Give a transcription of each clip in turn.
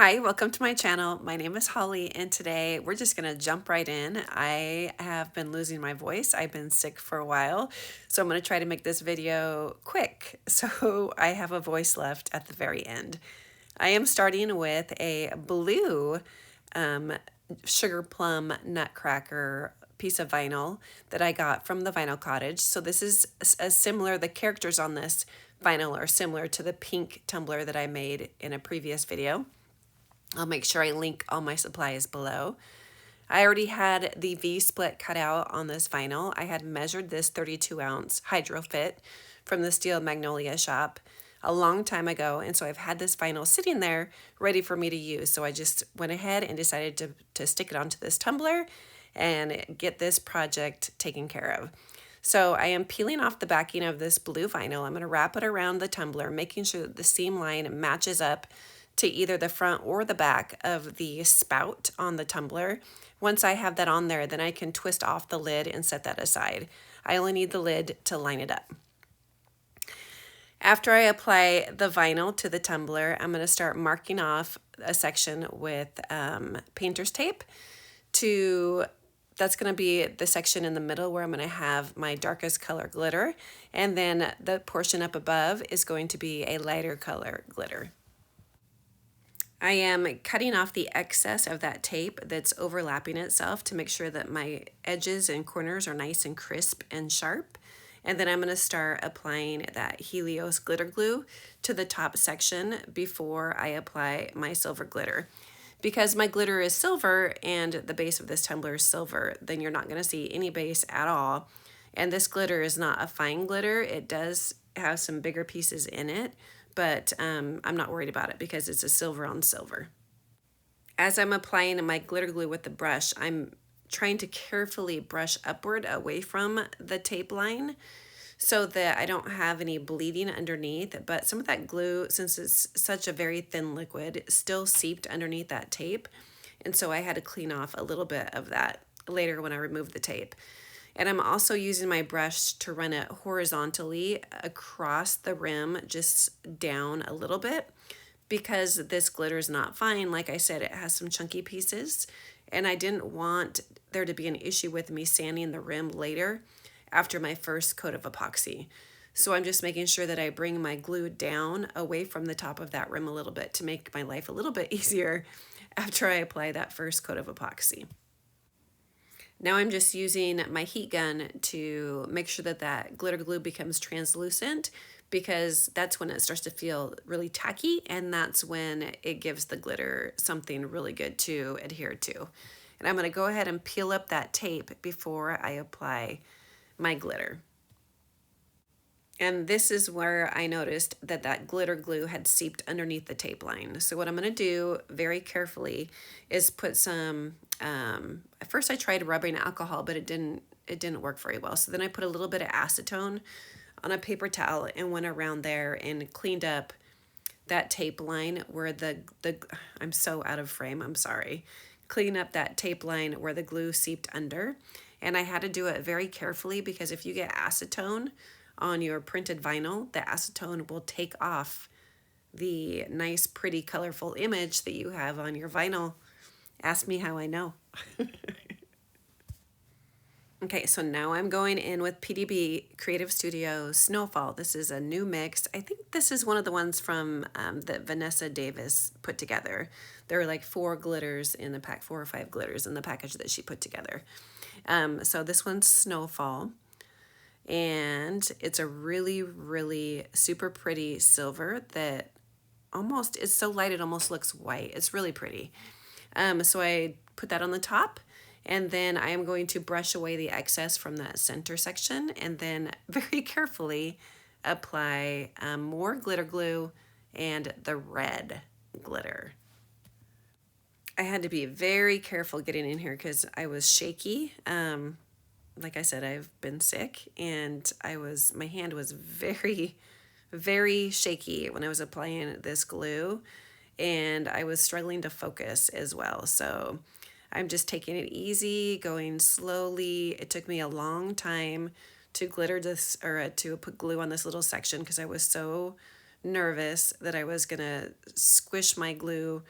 Hi, welcome to my channel. My name is Holly, and today we're just going to jump right in. I have been losing my voice. I've been sick for a while, so I'm going to try to make this video quick so I have a voice left at the very end. I am starting with a blue sugar plum Nutcracker piece of vinyl that I got from the Vinyl Cottage. So this is similar, the characters on this vinyl are similar to the pink tumbler that I made in a previous video. I'll make sure I link all my supplies below. I already had the V-split cut out on this vinyl. I had measured this 32-ounce Hydrofit from the Steel Magnolia shop a long time ago, and so I've had this vinyl sitting there ready for me to use. So I just went ahead and decided to stick it onto this tumbler and get this project taken care of. So I am peeling off the backing of this blue vinyl. I'm going to wrap it around the tumbler, making sure that the seam line matches up to either the front or the back of the spout on the tumbler. Once I have that on there, then I can twist off the lid and set that aside. I only need the lid to line it up. After I apply the vinyl to the tumbler, I'm going to start marking off a section with painter's tape. That's going to be the section in the middle where I'm going to have my darkest color glitter, and then the portion up above is going to be a lighter color glitter. I am cutting off the excess of that tape that's overlapping itself to make sure that my edges and corners are nice and crisp and sharp. And then I'm going to start applying that Helios glitter glue to the top section before I apply my silver glitter. Because my glitter is silver and the base of this tumbler is silver, then you're not going to see any base at all. And this glitter is not a fine glitter. It does have some bigger pieces in it, but I'm not worried about it because it's a silver on silver. As I'm applying my glitter glue with the brush, I'm trying to carefully brush upward away from the tape line so that I don't have any bleeding underneath, but some of that glue, since it's such a very thin liquid, still seeped underneath that tape, and so I had to clean off a little bit of that later when I removed the tape. And I'm also using my brush to run it horizontally across the rim, just down a little bit, because this glitter is not fine. Like I said, it has some chunky pieces, and I didn't want there to be an issue with me sanding the rim later after my first coat of epoxy. So I'm just making sure that I bring my glue down away from the top of that rim a little bit to make my life a little bit easier after I apply that first coat of epoxy. Now I'm just using my heat gun to make sure that that glitter glue becomes translucent, because that's when it starts to feel really tacky, and that's when it gives the glitter something really good to adhere to. And I'm going to go ahead and peel up that tape before I apply my glitter. And this is where I noticed that that glitter glue had seeped underneath the tape line. So what I'm going to do very carefully is put some, at first I tried rubbing alcohol, but it didn't work very well. So then I put a little bit of acetone on a paper towel and went around there and cleaned up that tape line where I'm so out of frame, I'm sorry. Clean up that tape line where the glue seeped under. And I had to do it very carefully, because if you get acetone on your printed vinyl, the acetone will take off the nice, pretty, colorful image that you have on your vinyl. Ask me how I know. Okay, so now I'm going in with PDB Creative Studio Snowfall. This is a new mix. I think this is one of the ones from that Vanessa Davis put together. There were like 4 glitters in the pack, 4 or 5 glitters in the package that she put together. So this one's Snowfall, and it's a really, really super pretty silver that almost is so light it almost looks white. It's really pretty. So I put that on the top, and then I am going to brush away the excess from that center section, and then very carefully apply more glitter glue and the red glitter. I had to be very careful getting in here because I was shaky. Like I said, I've been sick, and my hand was very, very shaky when I was applying this glue, and I was struggling to focus as well. So I'm just taking it easy, going slowly. It took me a long time to glitter this, or to put glue on this little section, because I was so nervous that I was gonna squish my glue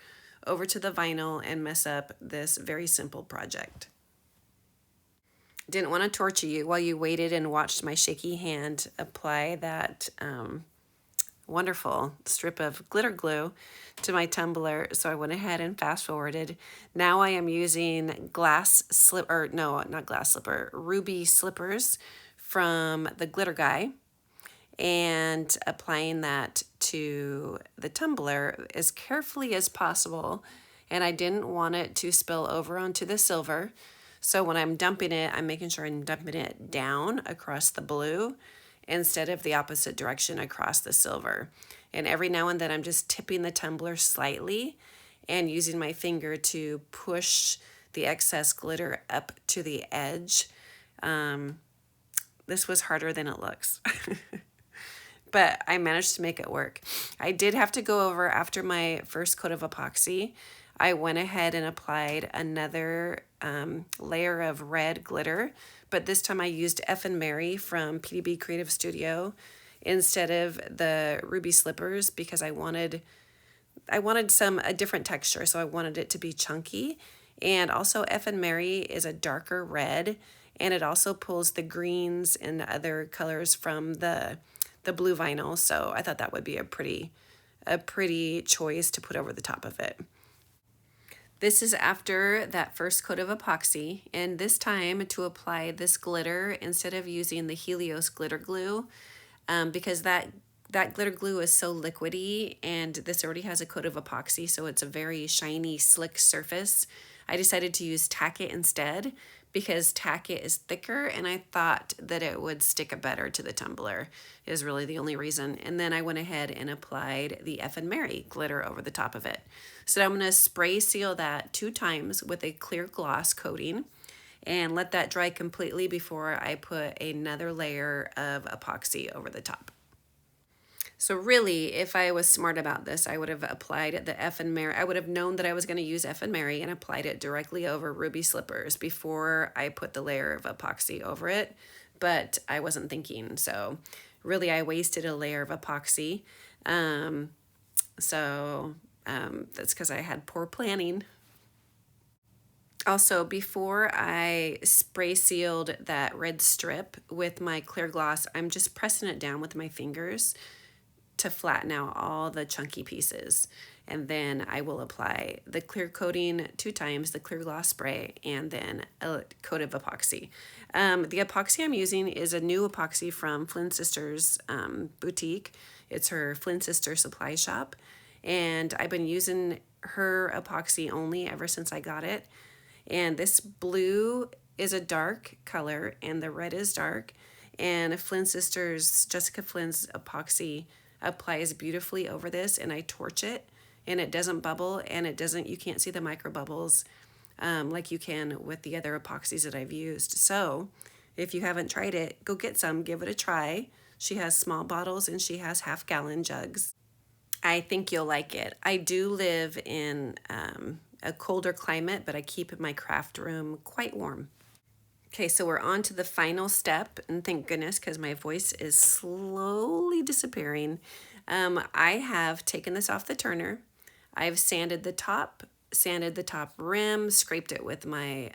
over to the vinyl and mess up this very simple project. Didn't want to torture you while you waited and watched my shaky hand apply that wonderful strip of glitter glue to my tumbler, so I went ahead and fast forwarded. Now I am using ruby slippers from the Glitter Guy and applying that to the tumbler as carefully as possible, and I didn't want it to spill over onto the silver. So when I'm dumping it, I'm making sure I'm dumping it down across the blue instead of the opposite direction across the silver. And every now and then I'm just tipping the tumbler slightly and using my finger to push the excess glitter up to the edge. This was harder than it looks. But I managed to make it work. I did have to go over after my first coat of epoxy. I went ahead and applied another layer of red glitter, but this time I used Effin Merry from PDB Creative Studio instead of the ruby slippers because I wanted a different texture, so I wanted it to be chunky. And also Effin Merry is a darker red, and it also pulls the greens and other colors from the blue vinyl, so I thought that would be a pretty choice to put over the top of it. This is after that first coat of epoxy, and this time to apply this glitter instead of using the Helios glitter glue, because that glitter glue is so liquidy and this already has a coat of epoxy, so it's a very shiny, slick surface. I decided to use Tack-It instead because Tack-It is thicker and I thought that it would stick better to the tumbler is really the only reason. And then I went ahead and applied the Effin Merry glitter over the top of it. So now I'm going to spray seal that 2 times with a clear gloss coating and let that dry completely before I put another layer of epoxy over the top. So really, if I was smart about this, I would have applied the Effin Merry. I would have known that I was going to use Effin Merry and applied it directly over ruby slippers before I put the layer of epoxy over it, but I wasn't thinking. So really, I wasted a layer of epoxy. That's because I had poor planning. Also, before I spray sealed that red strip with my clear gloss, I'm just pressing it down with my fingers to flatten out all the chunky pieces. And then I will apply the clear coating 2 times, the clear gloss spray, and then a coat of epoxy. The epoxy I'm using is a new epoxy from Flynn Sisters boutique. It's her Flynn Sister supply shop. And I've been using her epoxy only ever since I got it. And this blue is a dark color and the red is dark. And Flynn Sisters, Jessica Flynn's epoxy applies beautifully over this, and I torch it and it doesn't bubble and you can't see the micro bubbles like you can with the other epoxies that I've used. So if you haven't tried it, go get some, give it a try. She has small bottles and she has half-gallon jugs. I think you'll like it. I do live in a colder climate, but I keep my craft room quite warm. Okay, so we're on to the final step, and thank goodness because my voice is slowly disappearing. I have taken this off the turner. I've sanded the top rim, scraped it with my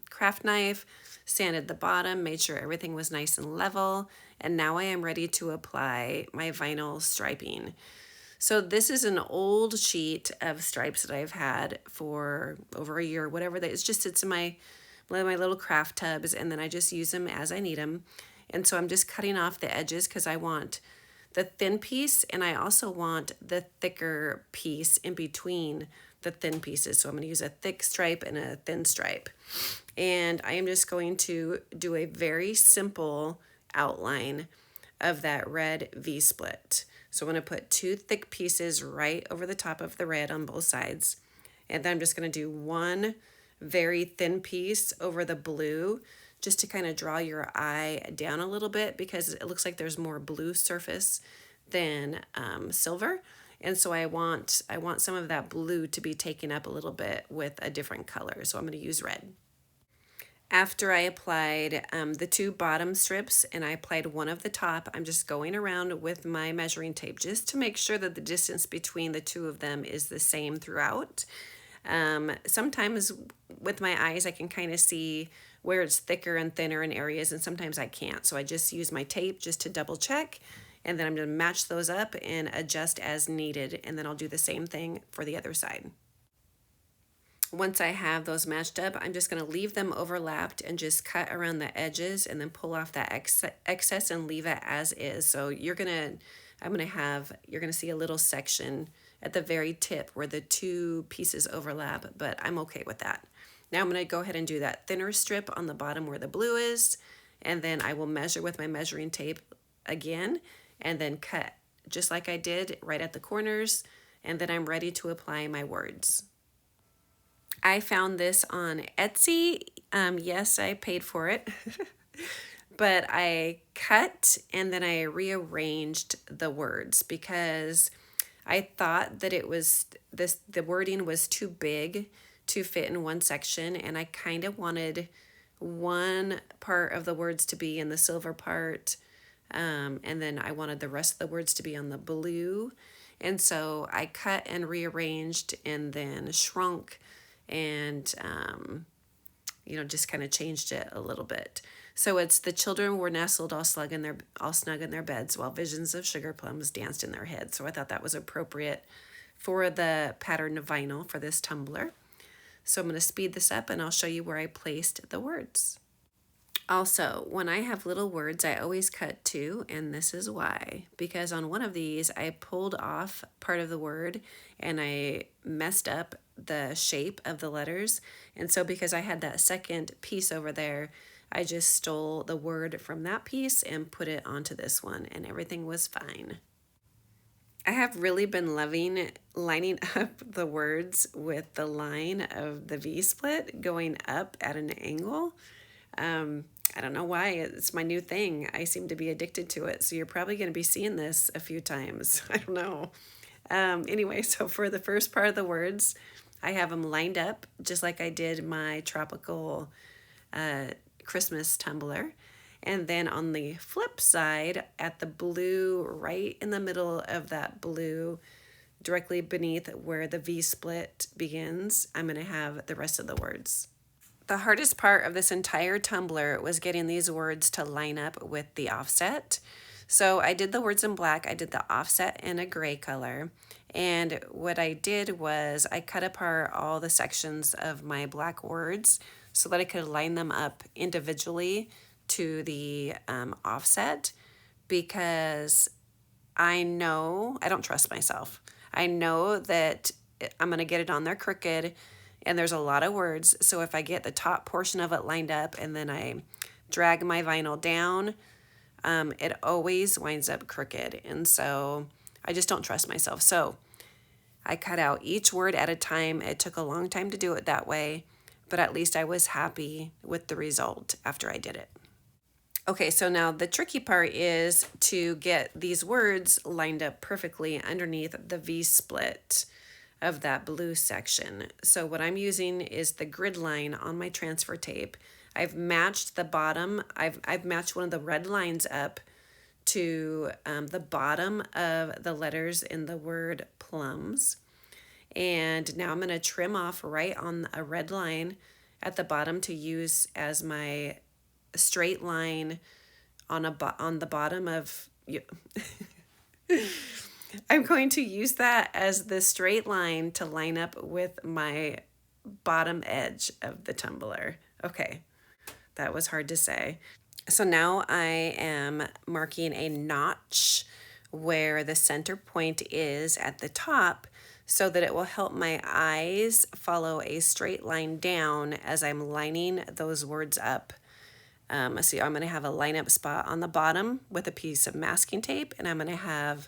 craft knife, sanded the bottom, made sure everything was nice and level, and now I am ready to apply my vinyl striping. So this is an old sheet of stripes that I've had for over a year, whatever that is. Just sits in my little craft tubs, and then I just use them as I need them. And so I'm just cutting off the edges because I want the thin piece and I also want the thicker piece in between the thin pieces. So I'm going to use a thick stripe and a thin stripe. And I am just going to do a very simple outline of that red V-split. So I'm going to put 2 thick pieces right over the top of the red on both sides. And then I'm just going to do 1 very thin piece over the blue just to kind of draw your eye down a little bit because it looks like there's more blue surface than silver. And so I want some of that blue to be taken up a little bit with a different color. So I'm going to use red. After I applied the two bottom strips and I applied one of the top, I'm just going around with my measuring tape just to make sure that the distance between the two of them is the same throughout. Sometimes with my eyes I can kind of see where it's thicker and thinner in areas, and sometimes I can't. So I just use my tape just to double check, and then I'm going to match those up and adjust as needed, and then I'll do the same thing for the other side. Once I have those matched up, I'm just going to leave them overlapped and just cut around the edges and then pull off that excess and leave it as is. So you're going to see a little section at the very tip where the two pieces overlap, but I'm okay with that. Now I'm going to go ahead and do that thinner strip on the bottom where the blue is, and then I will measure with my measuring tape again and then cut just like I did right at the corners, and then I'm ready to apply my words. I found this on Etsy. Yes, I paid for it. But I cut and then I rearranged the words because I thought that the wording was too big to fit in one section, and I kind of wanted one part of the words to be in the silver part, and then I wanted the rest of the words to be on the blue. And so I cut and rearranged and then shrunk and just kind of changed it a little bit. So it's the children were nestled all snug in their beds while visions of sugar plums danced in their heads. So I thought that was appropriate for the pattern of vinyl for this tumbler. So I'm going to speed this up and I'll show you where I placed the words. Also, when I have little words, I always cut two, and this is why. Because on one of these, I pulled off part of the word and I messed up the shape of the letters. And so because I had that second piece over there, I just stole the word from that piece and put it onto this one, and everything was fine. I have really been loving lining up the words with the line of the V-split going up at an angle. I don't know why, it's my new thing. I seem to be addicted to it. So you're probably going to be seeing this a few times. I don't know. Anyway, so for the first part of the words, I have them lined up just like I did my tropical Christmas tumbler. And then on the flip side, at the blue, right in the middle of that blue, directly beneath where the V-split begins, I'm going to have the rest of the words. The hardest part of this entire tumbler was getting these words to line up with the offset. So I did the words in black, I did the offset in a gray color, and what I did was I cut apart all the sections of my black words so that I could line them up individually to the offset, because I don't trust myself. I know that I'm going to get it on there crooked, and there's a lot of words. So if I get the top portion of it lined up and then I drag my vinyl down, it always winds up crooked. And so I just don't trust myself. So I cut out each word at a time. It took a long time to do it that way, but at least I was happy with the result after I did it. Okay, so now the tricky part is to get these words lined up perfectly underneath the V-split of that blue section. So what I'm using is the grid line on my transfer tape. I've matched the bottom, I've matched one of the red lines up to the bottom of the letters in the word plums. And now I'm going to trim off right on a red line at the bottom to use as my straight line on the bottom of I'm going to use that as the straight line to line up with my bottom edge of the tumbler. Okay, that was hard to say. So now I am marking a notch where the center point is at the top so that it will help my eyes follow a straight line down as I'm lining those words up. So I'm going to have a line up spot on the bottom with a piece of masking tape, and I'm going to have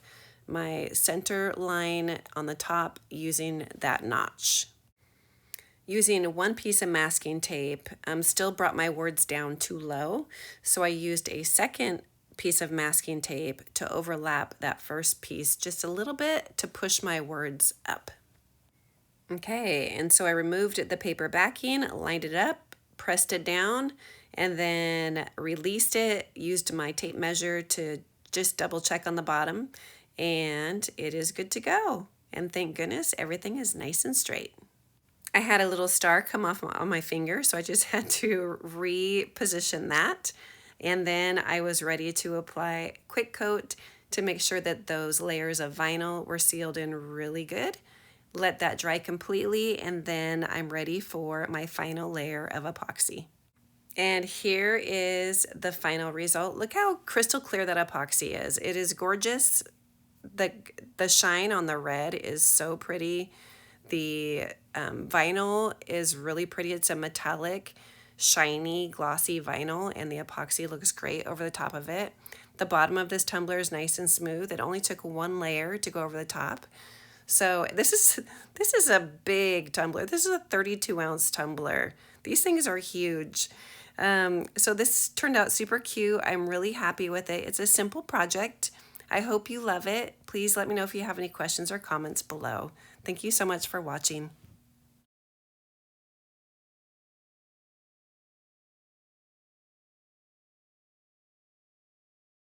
my center line on the top using that notch. Using one piece of masking tape, still brought my words down too low, so I used a second piece of masking tape to overlap that first piece just a little bit to push my words up. Okay, and so I removed the paper backing, lined it up, pressed it down, and then released it, used my tape measure to just double check on the bottom, and it is good to go. And thank goodness everything is nice and straight. I had a little star come off on my finger, so I just had to reposition that. And then I was ready to apply quick coat to make sure that those layers of vinyl were sealed in really good. Let that dry completely, and then I'm ready for my final layer of epoxy. And here is the final result. Look how crystal clear that epoxy is. It is gorgeous. The shine on the red is so pretty. The vinyl is really pretty. It's a metallic, shiny, glossy vinyl, and the epoxy looks great over the top of it. The bottom of this tumbler is nice and smooth. It only took one layer to go over the top. So this is a big tumbler. This is a 32-ounce tumbler. These things are huge. So this turned out super cute. I'm really happy with it. It's a simple project. I hope you love it. Please let me know if you have any questions or comments below. Thank you so much for watching.